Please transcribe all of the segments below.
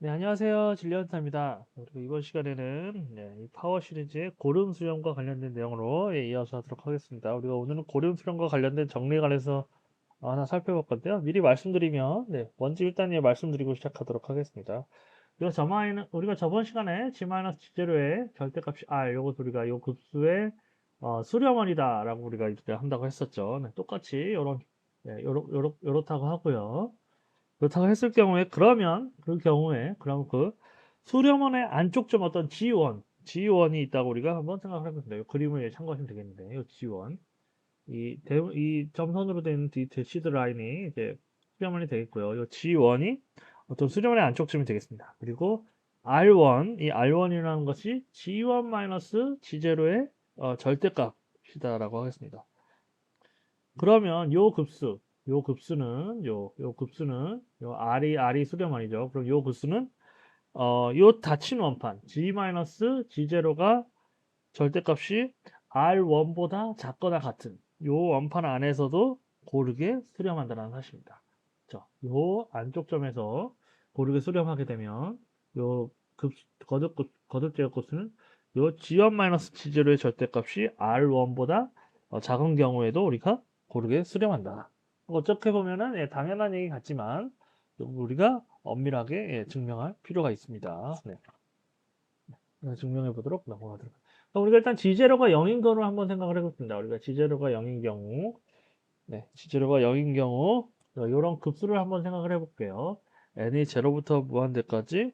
네, 안녕하세요. 진리언타입니다. 그리고 이번 시간에는 이 파워 시리즈의 고름 수렴과 관련된 내용으로 이어서 하도록 하겠습니다. 우리가 오늘은 고름 수렴과 관련된 정리에 관해서 하나 살펴볼 건데요. 미리 말씀드리면, 먼저 일단 말씀드리고 시작하도록 하겠습니다. 우리가 저번 시간에 G-G제로의 절대값이 R, 요것도 우리가 요 급수의 수렴원이다라고 우리가 이제 한다고 했었죠. 네, 똑같이 요렇다고 하고요. 그렇다고 했을 경우에 그럼 그 수렴원의 안쪽 점 어떤 G1이 있다고 우리가 한번 생각을 해보면 돼요. 그림을 참고하시면 되겠는데, 이 G1 이 점선으로 된 이 대시드 라인이 이제 수렴원이 되겠고요. 이 G1이 어떤 수렴원의 안쪽 점이 되겠습니다. 그리고 이 R1이라는 것이 G1-G0의 절대값이다라고 하겠습니다. 그러면 요 R이 수렴원이죠. 그럼 요 급수는 요 닫힌 원판 G-G0가 절대값이 R1보다 작거나 같은 요 원판 안에서도 고르게 수렴한다는 사실입니다. 그렇죠? 요 안쪽 점에서 고르게 수렴하게 되면 요 거듭제곱 급수는 요 G1-G0의 절대값이 R1보다 작은 경우에도 우리가 고르게 수렴한다. 어떻게 보면은 당연한 얘기 같지만 우리가 엄밀하게 증명할 필요가 있습니다. 네. 증명해 보도록 넘어가도록. 우리가 일단 G0가 0인 거로 한번 생각을 해보겠습니다. 우리가 G0가 0인 경우, G0가 0인 경우, 이런 급수를 한번 생각을 해볼게요. n이 0부터 무한대까지,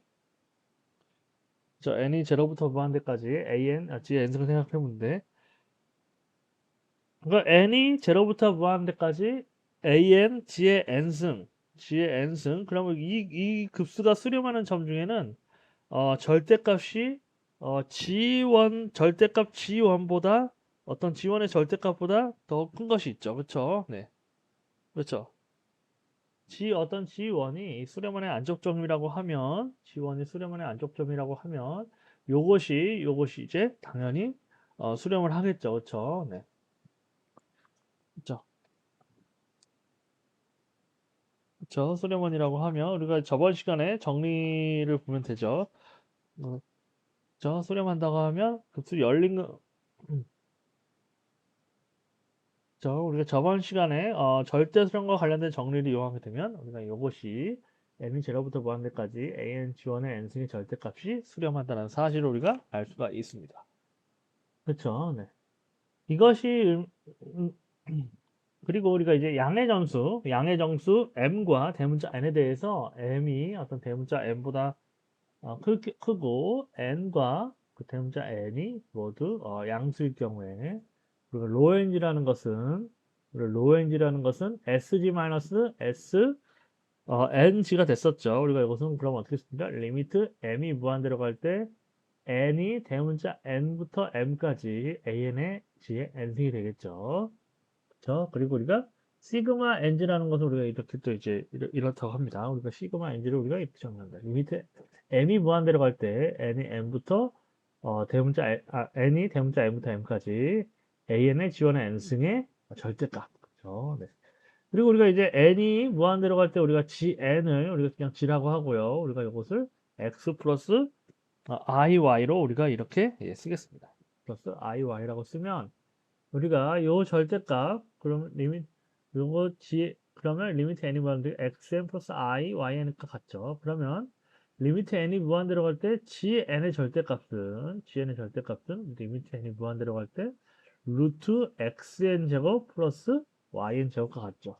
n이 0부터 무한대까지 G의 n승을 생각해 보는데, 그러니까 n이 0부터 무한대까지 G의 n승, 그러면 이 급수가 수렴하는 점 중에는 절대값이 절대값 G1보다 어떤 G1의 절대값보다 더 큰 것이 있죠. 그렇죠? 네. 그렇죠. 어떤 G1이 수렴원의 안쪽점이라고 하면 G1이 수렴원의 안쪽점이라고 하면 요것이 이제 당연히 수렴을 하겠죠. 그렇죠? 네. 그렇죠. 그렇죠. 수렴원이라고 하면 우리가 저번 시간에 정리를 보면 되죠. 수렴한다고 하면 급수 열린 거 우리가 저번 시간에 절대 수렴과 관련된 정리를 이용하게 되면 우리가 이것이 n이 0부터 무한대까지 an 지원의 n승의 절대값이 수렴한다는 사실을 우리가 알 수가 있습니다. 그렇죠? 네. 이것이 음, 그리고 우리가 이제 양의 정수 m과 대문자 n에 대해서 m이 어떤 대문자 n보다 크고 n과 그 대문자 n이 모두 양수일 경우에 그리고 로엔지라는 것은 SG-S NG가 됐었죠. 우리가 이것은 그럼 어떻게 씁니까? 리미트 m이 무한대로 갈 때 n이 대문자 n부터 m까지 an의 g의 n승이 되겠죠. 그렇죠? 그리고 우리가 시그마 ng라는 것을 우리가 이렇게 또 이제 이렇다고 합니다. 우리가 시그마 ng를 우리가 이렇게 정리한다. 리미트 m이 무한대로 갈 때 n이 m부터 n이 대문자 n부터 m까지 an의 지원의 n승의 절대값. 그렇죠? 네. 그리고 우리가 이제 n이 무한대로 갈 때 우리가 gn을 우리가 그냥 g라고 하고요. 우리가 이것을 x 플러스 iy로 우리가 이렇게 쓰겠습니다. 플러스 iy라고 쓰면 우리가 요 절대값 그러면 리미트 n이 무한대로 xn 플러스 i yn과 같죠. 그러면 리미트 n이 무한대로 갈 때 gn의 절대값은 리미트 n이 무한대로 갈 때 루트 xn 제곱 플러스 yn 제곱과 같죠.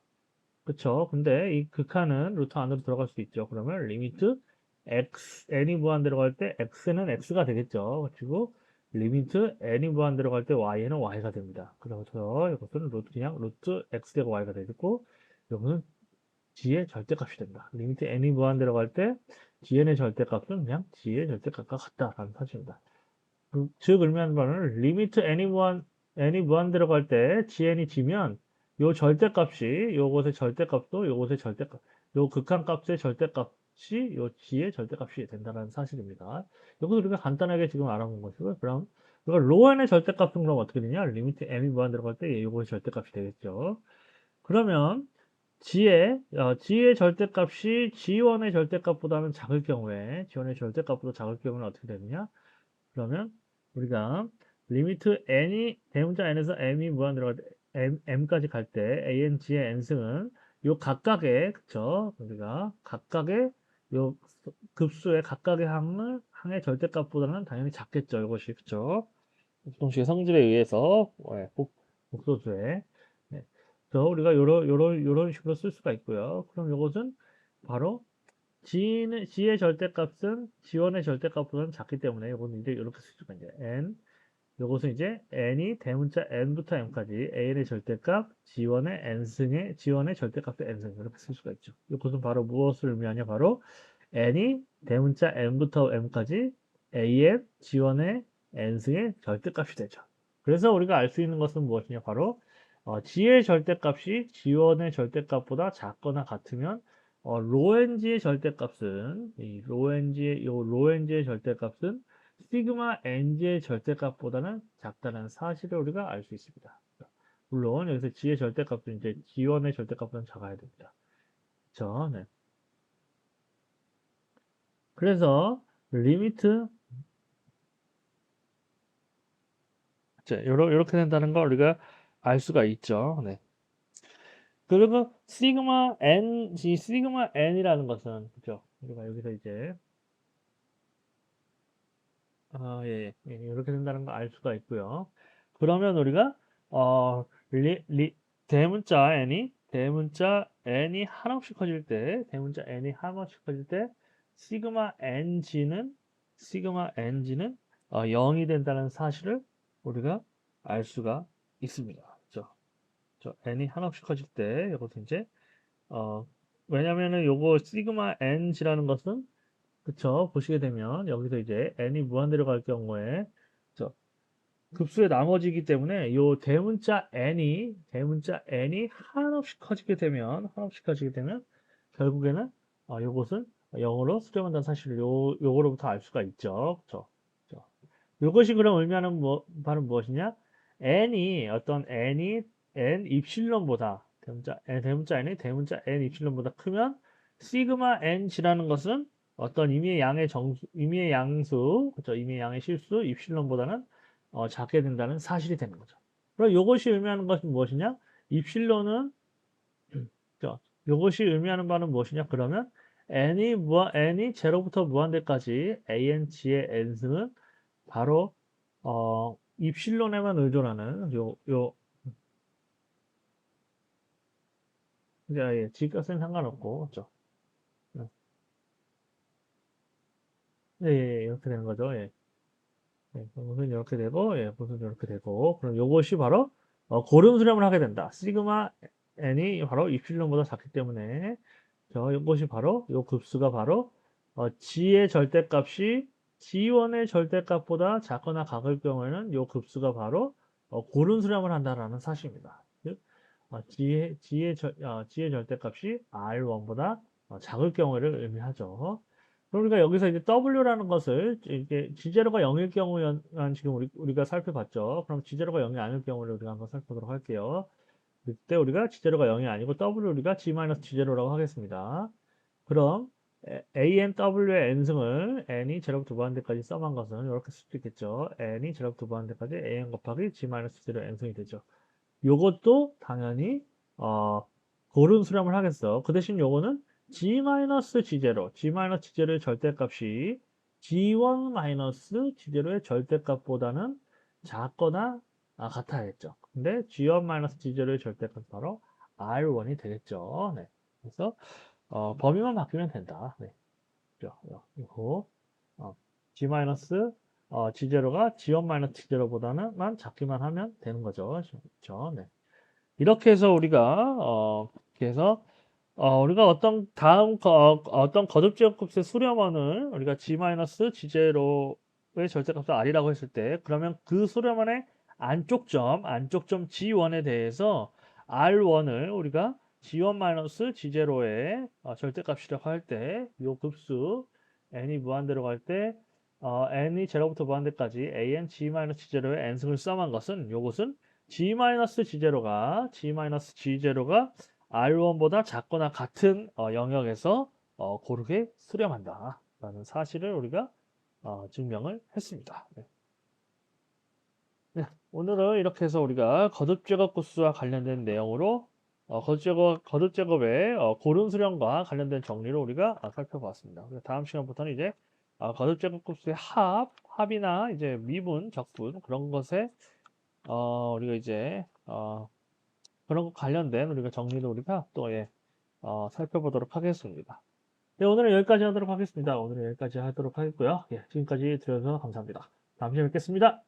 그쵸? 근데 이 극한은 루트 안으로 들어갈 수 있죠. 그러면 리미트 n이 무한대로 갈 때 x는 x가 되겠죠. 그리고 리미트 n이 무한대로 갈 때 y는 y가 됩니다. 그래서 이것은 그냥 루트 x 제곱 y가 되고 이것은 g의 절대값이 된다. 리미트 n이 무한대로 갈 때 gn의 절대값은 그냥 g의 절대값과 같다라는 사실입니다. 즉 의미하는 바는 리미트 n이 무한대로 갈 때 gn이 g면 요 절대값이 요것의 절대값 요 극한값의 절대값이 요 g의 절대값이 된다는 사실입니다. 이것을 우리가 간단하게 지금 알아본 것이고요. 그럼 이거 로엔의 절대값은 그럼 어떻게 되냐? 리미트 n이 무한대로 갈 때 요것의 절대값이 되겠죠. 그러면 G의 절대값이 G1의 절대값보다는 작을 경우에, G1의 절대값보다 작을 경우는 어떻게 되느냐? 그러면 우리가 리미트 n이 대문자 n에서 m이 무한대로 갈 때, m까지 갈 때 an, g의 n승은 요 각각의, 그쵸? 우리가 각각의 요 급수의 각각의 항의 절대값보다는 당연히 작겠죠. 이것이, 그쵸? 복동식의 성질에 의해서, 복소수에. 네. 그래서 우리가 요런 식으로 쓸 수가 있고요. 그럼 이것은 바로 G의 절대값은 G1의 절대값보다는 작기 때문에 이거는 이제 이렇게 쓸 수가 있죠. N. 이것은 이제 N이 대문자 N부터 M까지 A의 절대값, G1의 절대값의 N승. 이렇게 쓸 수가 있죠. 이것은 바로 무엇을 의미하냐? 바로 N이 대문자 N부터 M까지 AN, G1의 N승의 절대값이 되죠. 그래서 우리가 알 수 있는 것은 무엇이냐? 바로 G의 절대값이 G1의 절대값보다 작거나 같으면 로엔지의 절대값은 로엔지의 절대값은 시그마 NG의 절대값보다는 작다는 사실을 우리가 알 수 있습니다. 물론 여기서 G의 절대값은 이제 G1의 절대값보다는 작아야 됩니다. 그렇죠? 네. 그래서 리미트 이렇게 된다는 걸 우리가 알 수가 있죠. 네. 그리고 시그마 n이라는 것은 그죠? 우리가 여기서 이제 이렇게 된다는 걸 알 수가 있고요. 그러면 우리가 어, 대문자 n이 한없이 커질 때, 시그마 ng는 0이 된다는 사실을 우리가 알 수가 있습니다. 그죠? n이 한없이 커질 때, 이것은 이제 왜냐면은 요거 시그마 ng라는 것은 그쵸. 보시게 되면 여기서 이제 n이 무한대로 갈 경우에 그쵸? 급수의 나머지이기 때문에 요 대문자 n이 한없이 커지게 되면 결국에는 요것은 0으로 수렴한다는 사실을 요거로부터 알 수가 있죠. 그쵸? 그쵸? 요것이 그럼 의미하는 바는 무엇이냐? n 입실론보다 대문자 n 입실론보다 크면 시그마 ng라는 것은 어떤 임의의 양수, 그죠? 임의의 양의 실수, 입실론보다는 작게 된다는 사실이 되는 거죠. 그럼 이것이 의미하는 것은 무엇이냐? 입실론은, 그죠? 이것이 의미하는 바는 무엇이냐? 그러면 n이 제로부터 무한대까지 ang의 n승은 바로 입실론에만 의존하는 이제 G값은 상관없고, 그죠? 예, 이렇게 되는 거죠. 예. 무슨 이렇게 되고, 무슨 이렇게 되고, 그럼 요것이 바로 고름 수렴을 하게 된다. 시그마 n이 바로 입실론보다 작기 때문에 요것이 바로 요 급수가 바로 g의 절대값이 g1의 절대값보다 작거나 같을 경우에는 요 급수가 바로 고름 수렴을 한다라는 사실입니다. 즉, G의 절대값이 R1보다 작을 경우를 의미하죠. 그러니까 여기서 이제 W라는 것을 이게 G제로가 0일 경우만 지금 우리가 살펴봤죠. 그럼 G제로가 0이 아닐 경우를 우리가 한번 살펴보도록 할게요. 그때 우리가 G제로가 0이 아니고 W 우리가 G-G제로라고 하겠습니다. 그럼 ANW의 n승을 n이 제로부터 무한대까지 썸한 것은 이렇게 쓸 수 있겠죠. n이 제로부터 무한대까지 an 곱하기 G-G제로 n승이 되죠. 요것도 당연히 고른 수렴을 하겠어. 그 대신 요거는 G-G제로의 절대값이 G1-G제로의 절대값보다는 작거나 같아야겠죠. 근데 G1-G제로의 절대값은 바로 R1이 되겠죠. 네. 그래서 범위만 바뀌면 된다. 네. 이거 G-G제로가 G1-G제로보다는 작기만 하면 되는 거죠. 그렇죠? 네. 이렇게 해서 우리가 어떤 거듭제곱값의 수렴원을 우리가 G-G제로의 절대값을 R이라고 했을 때 그러면 그 수렴원의 안쪽 점 G1에 대해서 R1을 우리가 G1-G제로의 절대값이라고 할 때 이 급수 n이 무한대로 갈 때 n이 제로부터 무한대까지 an G-G제로의 n승을 썸한 것은 요것은 G-G제로가 R1보다 작거나 같은 영역에서 고르게 수렴한다 라는 사실을 우리가 증명을 했습니다. 네. 네, 오늘은 이렇게 해서 우리가 거듭 제곱 구수와 관련된 내용으로 거듭 제곱의 고른 수렴과 관련된 정리를 우리가 살펴보았습니다. 다음 시간부터는 이제 거듭 제곱 구수의 합이나 이제 미분, 적분 그런 것에 우리가 이제 그런 것 관련된 우리가 정리를 우리가 또 살펴보도록 하겠습니다. 네, 오늘은 여기까지 하도록 하겠습니다. 오늘은 여기까지 하도록 하겠고요. 예, 지금까지 들어주셔서 감사합니다. 다음 시간에 뵙겠습니다.